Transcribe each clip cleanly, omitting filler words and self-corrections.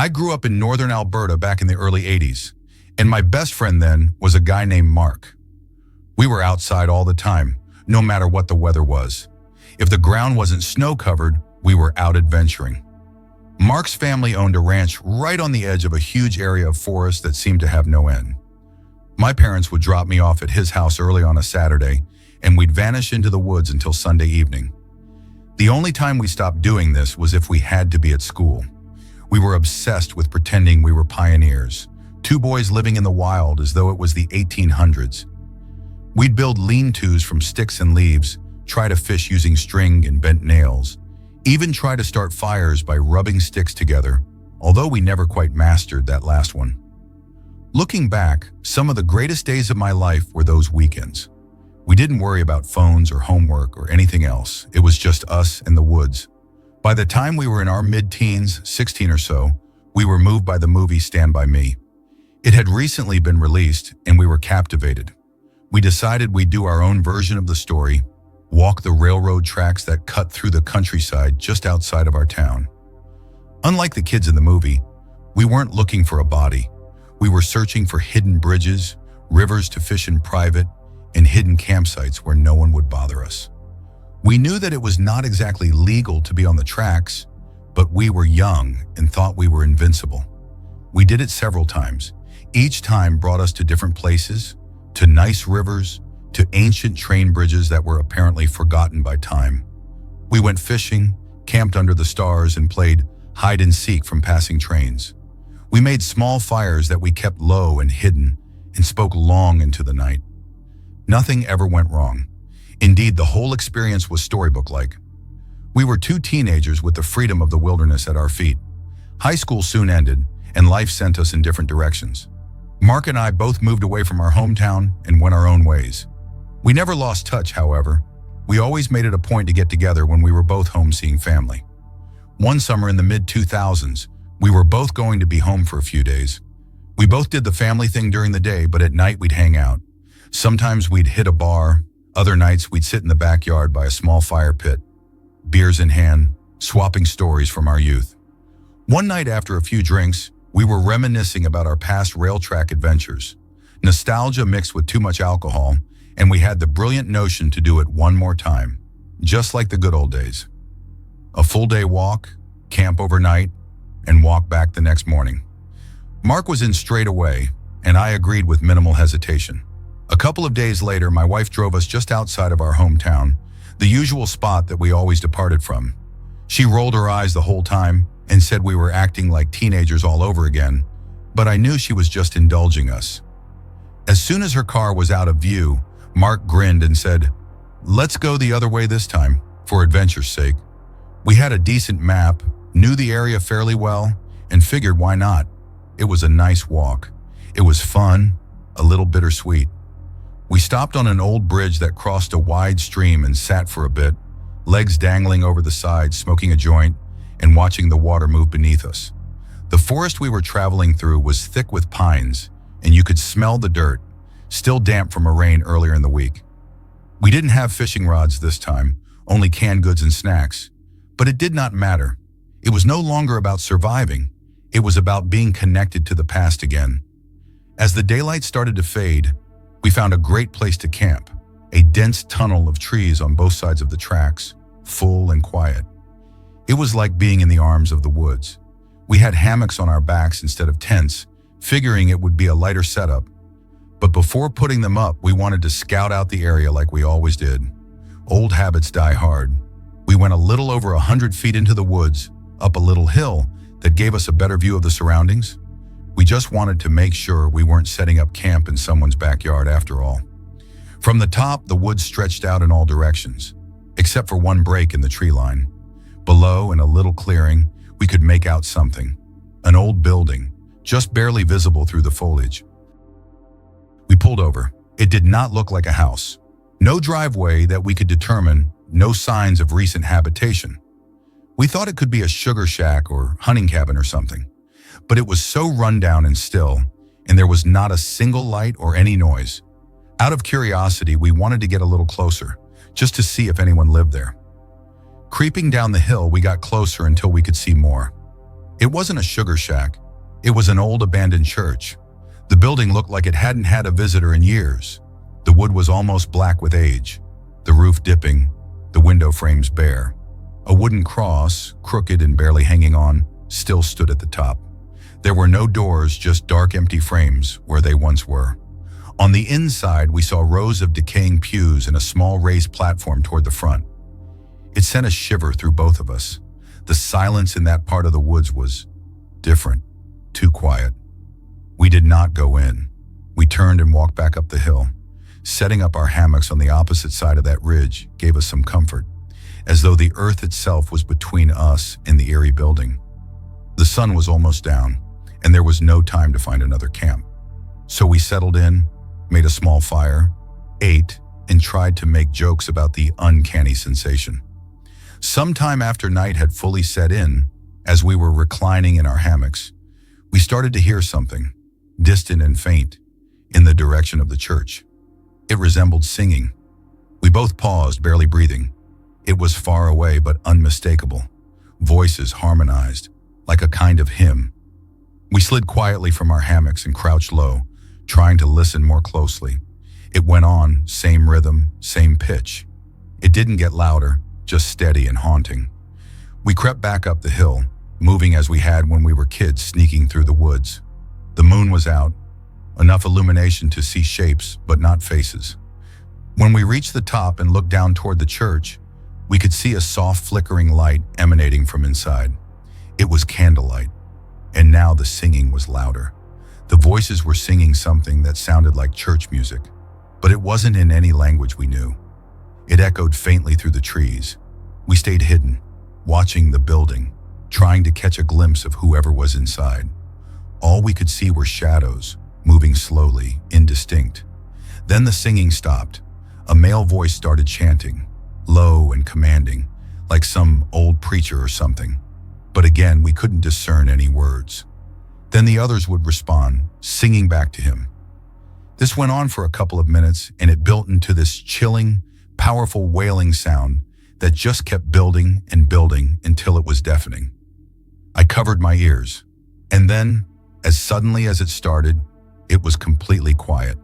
I grew up in northern Alberta back in the early 80s, and my best friend then was a guy named Mark. We were outside all the time, no matter what the weather was. If the ground wasn't snow-covered, we were out adventuring. Mark's family owned a ranch right on the edge of a huge area of forest that seemed to have no end. My parents would drop me off at his house early on a Saturday, and we'd vanish into the woods until Sunday evening. The only time we stopped doing this was if we had to be at school. We were obsessed with pretending we were pioneers, two boys living in the wild as though it was the 1800s. We'd build lean-tos from sticks and leaves, try to fish using string and bent nails, even try to start fires by rubbing sticks together, although we never quite mastered that last one. Looking back, some of the greatest days of my life were those weekends. We didn't worry about phones or homework or anything else. It was just us and the woods. By the time we were in our mid-teens, 16 or so, we were moved by the movie Stand By Me. It had recently been released, and we were captivated. We decided we'd do our own version of the story, walk the railroad tracks that cut through the countryside just outside of our town. Unlike the kids in the movie, we weren't looking for a body. We were searching for hidden bridges, rivers to fish in private, and hidden campsites where no one would bother us. We knew that it was not exactly legal to be on the tracks, but we were young and thought we were invincible. We did it several times. Each time brought us to different places, to nice rivers, to ancient train bridges that were apparently forgotten by time. We went fishing, camped under the stars, and played hide and seek from passing trains. We made small fires that we kept low and hidden and spoke long into the night. Nothing ever went wrong. Indeed, the whole experience was storybook-like. We were two teenagers with the freedom of the wilderness at our feet. High school soon ended, and life sent us in different directions. Mark and I both moved away from our hometown and went our own ways. We never lost touch, however. We always made it a point to get together when we were both home seeing family. One summer in the mid-2000s, we were both going to be home for a few days. We both did the family thing during the day, but at night we'd hang out. Sometimes we'd hit a bar. Other nights we'd sit in the backyard by a small fire pit, beers in hand, swapping stories from our youth. One night after a few drinks, we were reminiscing about our past rail track adventures. Nostalgia mixed with too much alcohol, and we had the brilliant notion to do it one more time, just like the good old days. A full-day walk, camp overnight, and walk back the next morning. Mark was in straight away, and I agreed with minimal hesitation. A couple of days later, my wife drove us just outside of our hometown, the usual spot that we always departed from. She rolled her eyes the whole time and said we were acting like teenagers all over again, but I knew she was just indulging us. As soon as her car was out of view, Mark grinned and said, "Let's go the other way this time, for adventure's sake." We had a decent map, knew the area fairly well, and figured why not. It was a nice walk. It was fun, a little bittersweet. We stopped on an old bridge that crossed a wide stream and sat for a bit, legs dangling over the side, smoking a joint, and watching the water move beneath us. The forest we were traveling through was thick with pines, and you could smell the dirt, still damp from a rain earlier in the week. We didn't have fishing rods this time, only canned goods and snacks, but it did not matter. It was no longer about surviving. It was about being connected to the past again. As the daylight started to fade, we found a great place to camp, a dense tunnel of trees on both sides of the tracks, full and quiet. It was like being in the arms of the woods. We had hammocks on our backs instead of tents, figuring it would be a lighter setup. But before putting them up, we wanted to scout out the area like we always did. Old habits die hard. We went a little over 100 feet into the woods, up a little hill that gave us a better view of the surroundings. We just wanted to make sure we weren't setting up camp in someone's backyard after all. From the top, the woods stretched out in all directions, except for one break in the tree line. Below, in a little clearing, we could make out something. An old building, just barely visible through the foliage. We pulled over. It did not look like a house. No driveway that we could determine, no signs of recent habitation. We thought it could be a sugar shack or hunting cabin or something, but it was so run down and still, and there was not a single light or any noise. Out of curiosity, we wanted to get a little closer, just to see if anyone lived there. Creeping down the hill, we got closer until we could see more. It wasn't a sugar shack. It was an old abandoned church. The building looked like it hadn't had a visitor in years. The wood was almost black with age, the roof dipping, the window frames bare. A wooden cross, crooked and barely hanging on, still stood at the top. There were no doors, just dark empty frames where they once were. On the inside, we saw rows of decaying pews and a small raised platform toward the front. It sent a shiver through both of us. The silence in that part of the woods was different, too quiet. We did not go in. We turned and walked back up the hill. Setting up our hammocks on the opposite side of that ridge gave us some comfort, as though the earth itself was between us and the eerie building. The sun was almost down, and there was no time to find another camp. So we settled in, made a small fire, ate, and tried to make jokes about the uncanny sensation. Sometime after night had fully set in, as we were reclining in our hammocks, we started to hear something, distant and faint, in the direction of the church. It resembled singing. We both paused, barely breathing. It was far away but unmistakable. Voices harmonized, like a kind of hymn. We slid quietly from our hammocks and crouched low, trying to listen more closely. It went on, same rhythm, same pitch. It didn't get louder, just steady and haunting. We crept back up the hill, moving as we had when we were kids sneaking through the woods. The moon was out, enough illumination to see shapes but not faces. When we reached the top and looked down toward the church, we could see a soft flickering light emanating from inside. It was candlelight, and now the singing was louder. The voices were singing something that sounded like church music, but it wasn't in any language we knew. It echoed faintly through the trees. We stayed hidden, watching the building, trying to catch a glimpse of whoever was inside. All we could see were shadows, moving slowly, indistinct. Then the singing stopped. A male voice started chanting, low and commanding, like some old preacher or something. But again, we couldn't discern any words. Then the others would respond, singing back to him. This went on for a couple of minutes, and it built into this chilling, powerful wailing sound that just kept building and building until it was deafening. I covered my ears, and then, as suddenly as it started, it was completely quiet.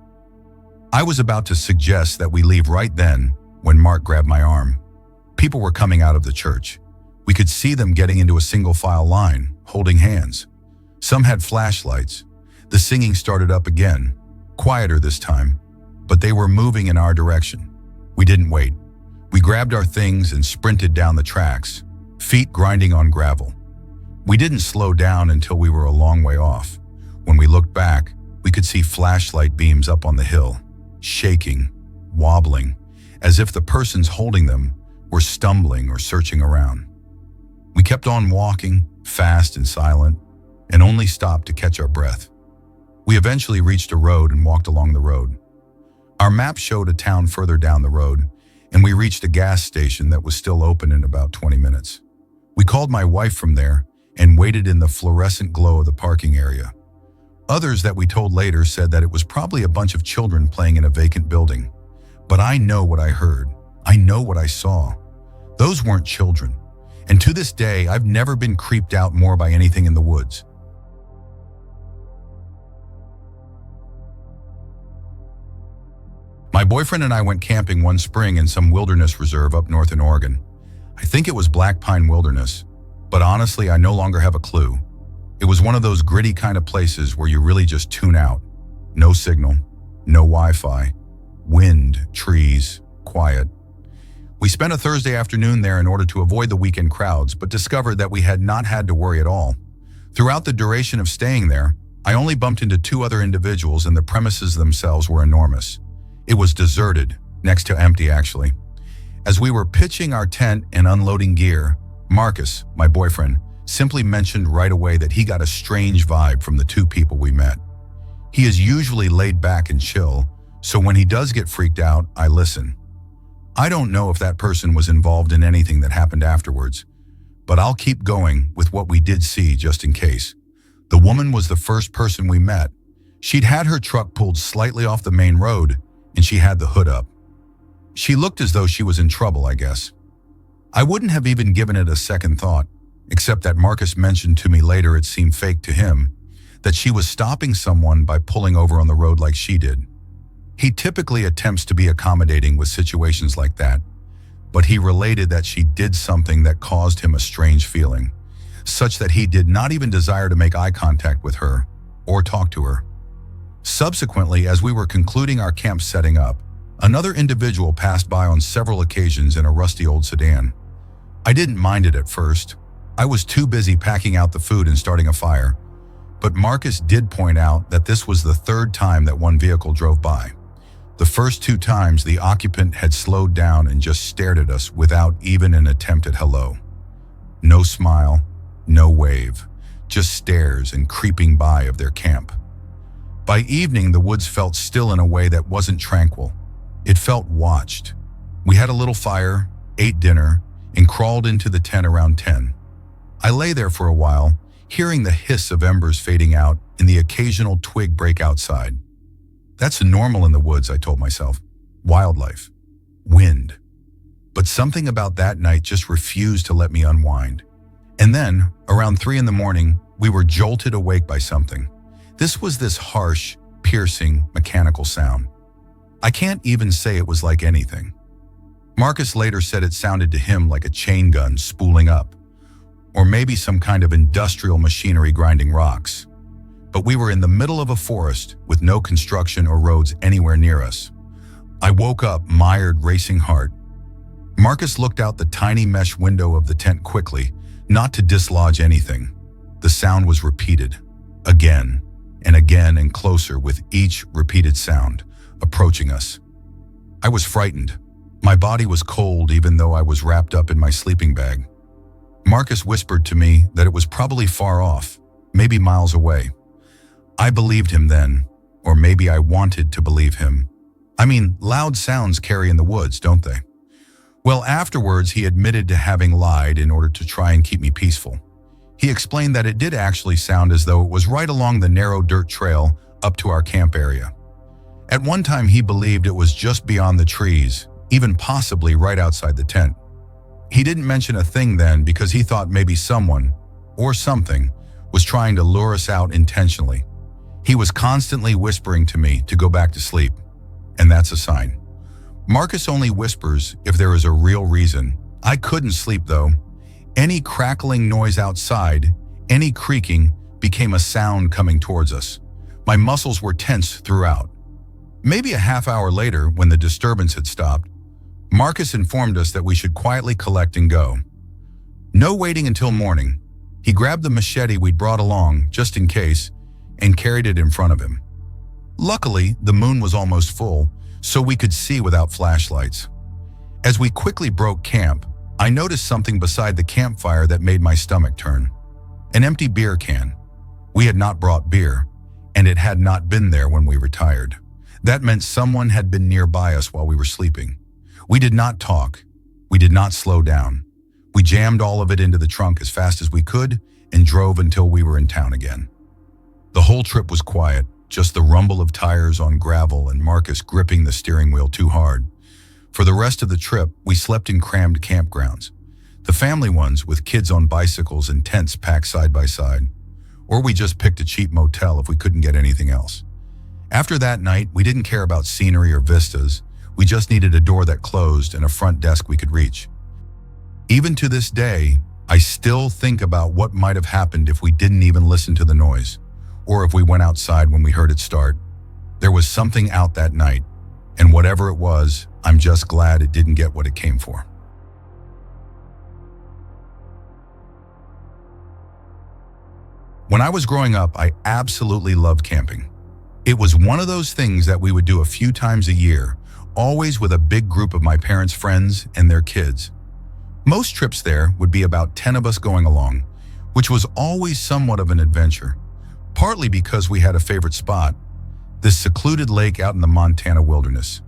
I was about to suggest that we leave right then when Mark grabbed my arm. People were coming out of the church. We could see them getting into a single file line, holding hands. Some had flashlights. The singing started up again, quieter this time, but they were moving in our direction. We didn't wait. We grabbed our things and sprinted down the tracks, feet grinding on gravel. We didn't slow down until we were a long way off. When we looked back, we could see flashlight beams up on the hill, shaking, wobbling, as if the persons holding them were stumbling or searching around. We kept on walking, fast and silent, and only stopped to catch our breath. We eventually reached a road and walked along the road. Our map showed a town further down the road, and we reached a gas station that was still open in about 20 minutes. We called my wife from there and waited in the fluorescent glow of the parking area. Others that we told later said that it was probably a bunch of children playing in a vacant building. But I know what I heard. I know what I saw. Those weren't children. And to this day, I've never been creeped out more by anything in the woods. My boyfriend and I went camping one spring in some wilderness reserve up north in Oregon. I think it was Black Pine Wilderness, but honestly, I no longer have a clue. It was one of those gritty kind of places where you really just tune out. No signal, no Wi-Fi, wind, trees, quiet. We spent a Thursday afternoon there in order to avoid the weekend crowds, but discovered that we had not had to worry at all. Throughout the duration of staying there, I only bumped into 2 other individuals, and the premises themselves were enormous. It was deserted, next to empty actually. As we were pitching our tent and unloading gear, Marcus, my boyfriend, simply mentioned right away that he got a strange vibe from the 2 people we met. He is usually laid back and chill, so when he does get freaked out, I listen. I don't know if that person was involved in anything that happened afterwards, but I'll keep going with what we did see just in case. The woman was the first person we met. She'd had her truck pulled slightly off the main road, and she had the hood up. She looked as though she was in trouble, I guess. I wouldn't have even given it a second thought. except that Marcus mentioned to me later it seemed fake to him, that she was stopping someone by pulling over on the road like she did. He typically attempts to be accommodating with situations like that, but he related that she did something that caused him a strange feeling, such that he did not even desire to make eye contact with her or talk to her. Subsequently, as we were concluding our camp setting up, another individual passed by on several occasions in a rusty old sedan. I didn't mind it at first. I was too busy packing out the food and starting a fire, but Marcus did point out that this was the third time that one vehicle drove by. The first 2 times, the occupant had slowed down and just stared at us without even an attempt at hello. No smile, no wave, just stares and creeping by of their camp. By evening, the woods felt still in a way that wasn't tranquil. It felt watched. We had a little fire, ate dinner, and crawled into the tent around 10. I lay there for a while, hearing the hiss of embers fading out and the occasional twig break outside. That's normal in the woods, I told myself. Wildlife. Wind. But something about that night just refused to let me unwind. And then, around 3 in the morning, we were jolted awake by something. This was this harsh, piercing, mechanical sound. I can't even say it was like anything. Marcus later said it sounded to him like a chain gun spooling up, or maybe some kind of industrial machinery grinding rocks. But we were in the middle of a forest with no construction or roads anywhere near us. I woke up, mired, racing heart. Marcus looked out the tiny mesh window of the tent quickly, not to dislodge anything. The sound was repeated, again and closer with each repeated sound, approaching us. I was frightened. My body was cold even though I was wrapped up in my sleeping bag. Marcus whispered to me that it was probably far off, maybe miles away. I believed him then, or maybe I wanted to believe him. I mean, loud sounds carry in the woods, don't they? Well, afterwards, he admitted to having lied in order to try and keep me peaceful. He explained that it did actually sound as though it was right along the narrow dirt trail up to our camp area. At one time, he believed it was just beyond the trees, even possibly right outside the tent. He didn't mention a thing then because he thought maybe someone, or something, was trying to lure us out intentionally. He was constantly whispering to me to go back to sleep, and that's a sign. Marcus only whispers if there is a real reason. I couldn't sleep though. Any crackling noise outside, any creaking, became a sound coming towards us. My muscles were tense throughout. Maybe a half hour later, when the disturbance had stopped, Marcus informed us that we should quietly collect and go. No waiting until morning. He grabbed the machete we'd brought along, just in case, and carried it in front of him. Luckily, the moon was almost full, so we could see without flashlights. As we quickly broke camp, I noticed something beside the campfire that made my stomach turn. An empty beer can. We had not brought beer, and it had not been there when we retired. That meant someone had been nearby us while we were sleeping. We did not talk. We did not slow down. We jammed all of it into the trunk as fast as we could and drove until we were in town again. The whole trip was quiet, just the rumble of tires on gravel and Marcus gripping the steering wheel too hard. For the rest of the trip, we slept in crammed campgrounds. The family ones with kids on bicycles and tents packed side by side. Or we just picked a cheap motel if we couldn't get anything else. After that night, we didn't care about scenery or vistas. We just needed a door that closed and a front desk we could reach. Even to this day, I still think about what might have happened if we didn't even listen to the noise, or if we went outside when we heard it start. There was something out that night, and whatever it was, I'm just glad it didn't get what it came for. When I was growing up, I absolutely loved camping. It was one of those things that we would do a few times a year, always with a big group of my parents' friends and their kids. Most trips there would be about 10 of us going along, which was always somewhat of an adventure, partly because we had a favorite spot, this secluded lake out in the Montana wilderness.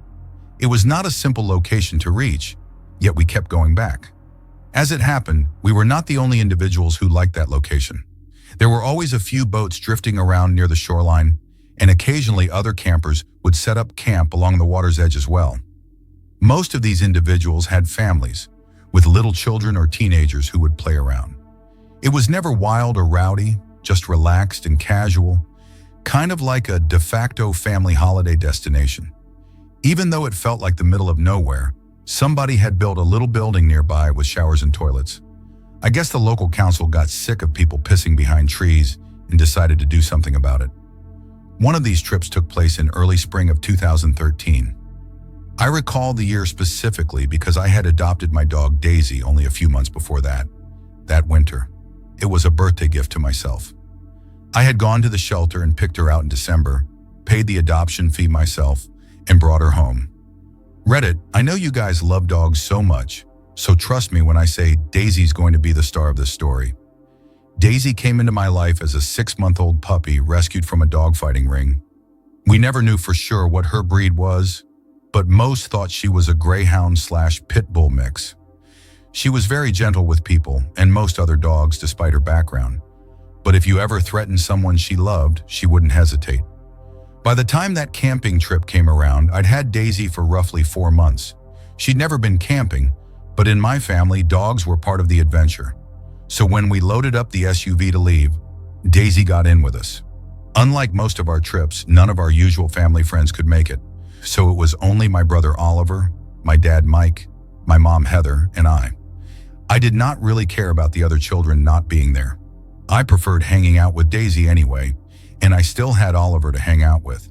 It was not a simple location to reach, yet we kept going back. As it happened, we were not the only individuals who liked that location. There were always a few boats drifting around near the shoreline, and occasionally other campers would set up camp along the water's edge as well. Most of these individuals had families, with little children or teenagers who would play around. It was never wild or rowdy, just relaxed and casual, kind of like a de facto family holiday destination. Even though it felt like the middle of nowhere, somebody had built a little building nearby with showers and toilets. I guess the local council got sick of people pissing behind trees and decided to do something about it. One of these trips took place in early spring of 2013. I recall the year specifically because I had adopted my dog Daisy only a few months before that winter. It was a birthday gift to myself. I had gone to the shelter and picked her out in December, paid the adoption fee myself, and brought her home. Reddit, I know you guys love dogs so much, so trust me when I say Daisy's going to be the star of this story. Daisy came into my life as a 6-month-old puppy rescued from a dogfighting ring. We never knew for sure what her breed was, but most thought she was a greyhound/pit bull mix. She was very gentle with people and most other dogs despite her background. But if you ever threatened someone she loved, she wouldn't hesitate. By the time that camping trip came around, I'd had Daisy for roughly 4 months. She'd never been camping, but in my family, dogs were part of the adventure. So when we loaded up the SUV to leave, Daisy got in with us. Unlike most of our trips, none of our usual family friends could make it. So it was only my brother Oliver, my dad Mike, my mom Heather, and I. I did not really care about the other children not being there. I preferred hanging out with Daisy anyway, and I still had Oliver to hang out with.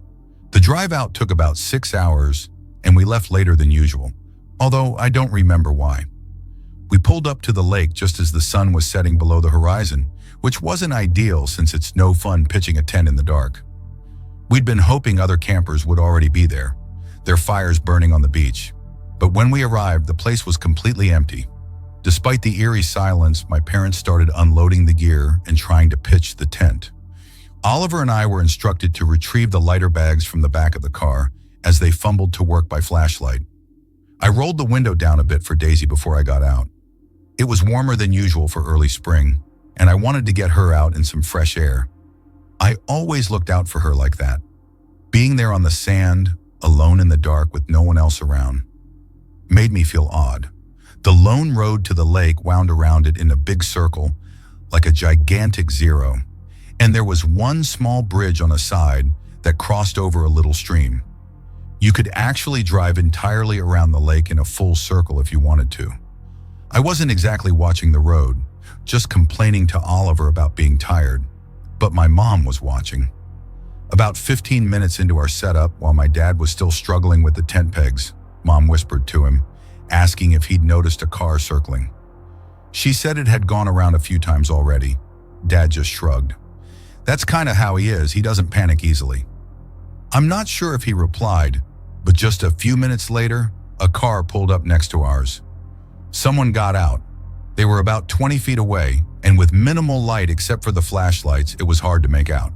The drive out took about 6 hours, and we left later than usual, although I don't remember why. We pulled up to the lake just as the sun was setting below the horizon, which wasn't ideal since it's no fun pitching a tent in the dark. We'd been hoping other campers would already be there, their fires burning on the beach. But when we arrived, the place was completely empty. Despite the eerie silence, my parents started unloading the gear and trying to pitch the tent. Oliver and I were instructed to retrieve the lighter bags from the back of the car as they fumbled to work by flashlight. I rolled the window down a bit for Daisy before I got out. It was warmer than usual for early spring, and I wanted to get her out in some fresh air. I always looked out for her like that. Being there on the sand, alone in the dark with no one else around, made me feel odd. The lone road to the lake wound around it in a big circle, like a gigantic zero, and there was one small bridge on a side that crossed over a little stream. You could actually drive entirely around the lake in a full circle if you wanted to. I wasn't exactly watching the road, just complaining to Oliver about being tired, but my mom was watching. About 15 minutes into our setup, while my dad was still struggling with the tent pegs, Mom whispered to him, asking if he'd noticed a car circling. She said it had gone around a few times already. Dad just shrugged. That's kind of how he is, he doesn't panic easily. I'm not sure if he replied, but just a few minutes later, a car pulled up next to ours. Someone got out. They were about 20 feet away, and with minimal light except for the flashlights, it was hard to make out.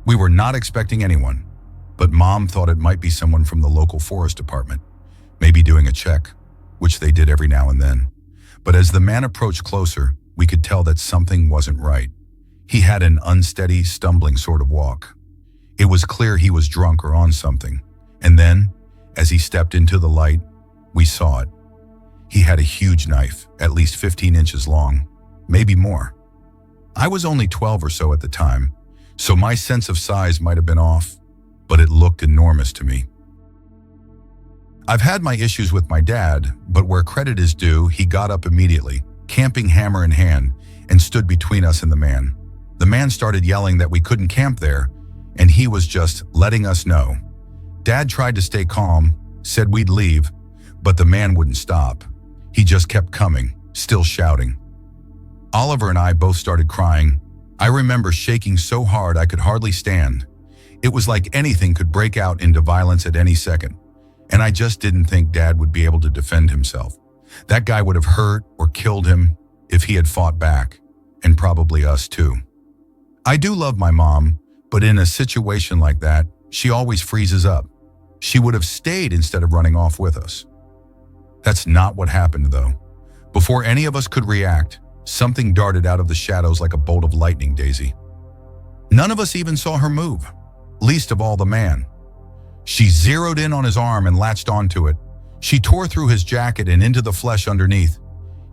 We were not expecting anyone, but Mom thought it might be someone from the local forest department, maybe doing a check, which they did every now and then. But as the man approached closer, we could tell that something wasn't right. He had an unsteady, stumbling sort of walk. It was clear he was drunk or on something. And then, as he stepped into the light, we saw it. He had a huge knife, at least 15 inches long, maybe more. I was only 12 or so at the time, so my sense of size might have been off, but it looked enormous to me. I've had my issues with my dad, but where credit is due, he got up immediately, camping hammer in hand, and stood between us and the man. The man started yelling that we couldn't camp there, and he was just letting us know. Dad tried to stay calm, said we'd leave, but the man wouldn't stop. He just kept coming, still shouting. Oliver and I both started crying. I remember shaking so hard I could hardly stand. It was like anything could break out into violence at any second, and I just didn't think Dad would be able to defend himself. That guy would have hurt or killed him if he had fought back, and probably us too. I do love my mom, but in a situation like that, she always freezes up. She would have stayed instead of running off with us. That's not what happened, though. Before any of us could react, something darted out of the shadows like a bolt of lightning, Daisy. None of us even saw her move, least of all the man. She zeroed in on his arm and latched onto it. She tore through his jacket and into the flesh underneath.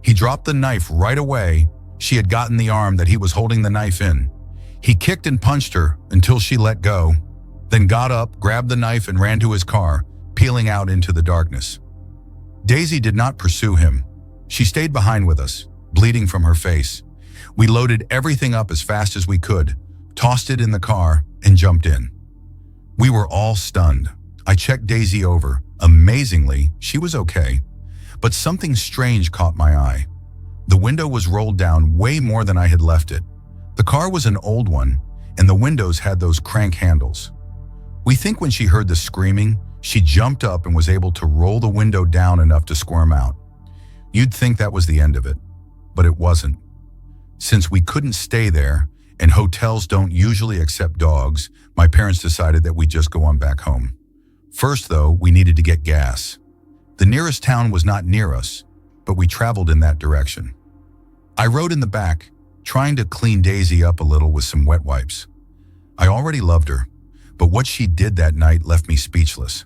He dropped the knife right away, She had gotten the arm that he was holding the knife in. He kicked and punched her until she let go, then got up, grabbed the knife, and ran to his car, peeling out into the darkness. Daisy did not pursue him. She stayed behind with us, bleeding from her face. We loaded everything up as fast as we could, tossed it in the car, and jumped in. We were all stunned. I checked Daisy over. Amazingly, she was okay. But something strange caught my eye. The window was rolled down way more than I had left it. The car was an old one, and the windows had those crank handles. We think when she heard the screaming, she jumped up and was able to roll the window down enough to squirm out. You'd think that was the end of it, but it wasn't. Since we couldn't stay there, and hotels don't usually accept dogs, my parents decided that we'd just go on back home. First, though, we needed to get gas. The nearest town was not near us, but we traveled in that direction. I rode in the back, trying to clean Daisy up a little with some wet wipes. I already loved her, but what she did that night left me speechless.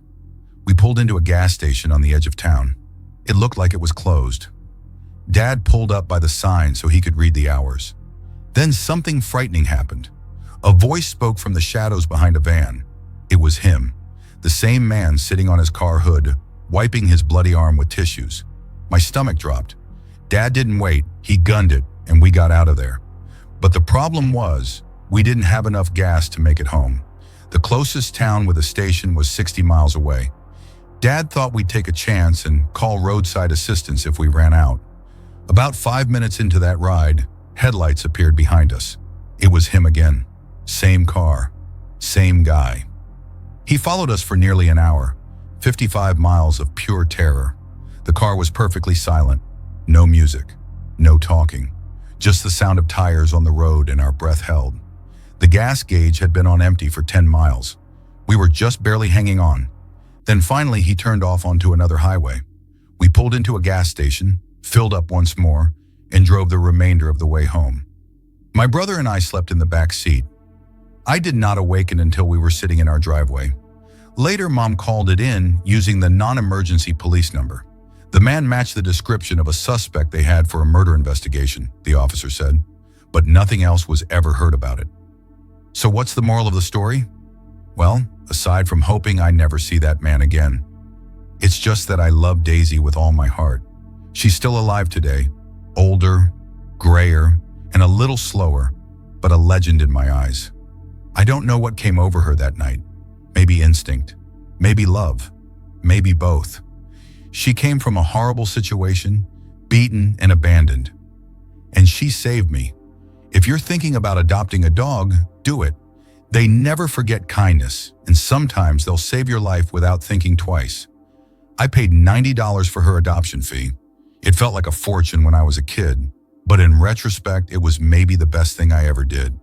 We pulled into a gas station on the edge of town. It looked like it was closed. Dad pulled up by the sign so he could read the hours. Then something frightening happened. A voice spoke from the shadows behind a van. It was him, the same man sitting on his car hood, wiping his bloody arm with tissues. My stomach dropped. Dad didn't wait, he gunned it, and we got out of there. But the problem was, we didn't have enough gas to make it home. The closest town with a station was 60 miles away. Dad thought we'd take a chance and call roadside assistance if we ran out. About 5 minutes into that ride, headlights appeared behind us. It was him again. Same car, same guy. He followed us for nearly an hour, 55 miles of pure terror. The car was perfectly silent. No music, no talking, just the sound of tires on the road and our breath held. The gas gauge had been on empty for 10 miles. We were just barely hanging on. Then finally he turned off onto another highway. We pulled into a gas station, filled up once more, and drove the remainder of the way home. My brother and I slept in the back seat. I did not awaken until we were sitting in our driveway. Later, Mom called it in using the non-emergency police number. The man matched the description of a suspect they had for a murder investigation, the officer said, but nothing else was ever heard about it. So what's the moral of the story? Well, aside from hoping I never see that man again, it's just that I love Daisy with all my heart. She's still alive today, older, grayer, and a little slower, but a legend in my eyes. I don't know what came over her that night. Maybe instinct, maybe love, maybe both. She came from a horrible situation, beaten and abandoned. And she saved me. If you're thinking about adopting a dog, do it. They never forget kindness, and sometimes they'll save your life without thinking twice. I paid $90 for her adoption fee. It felt like a fortune when I was a kid, but in retrospect, it was maybe the best thing I ever did.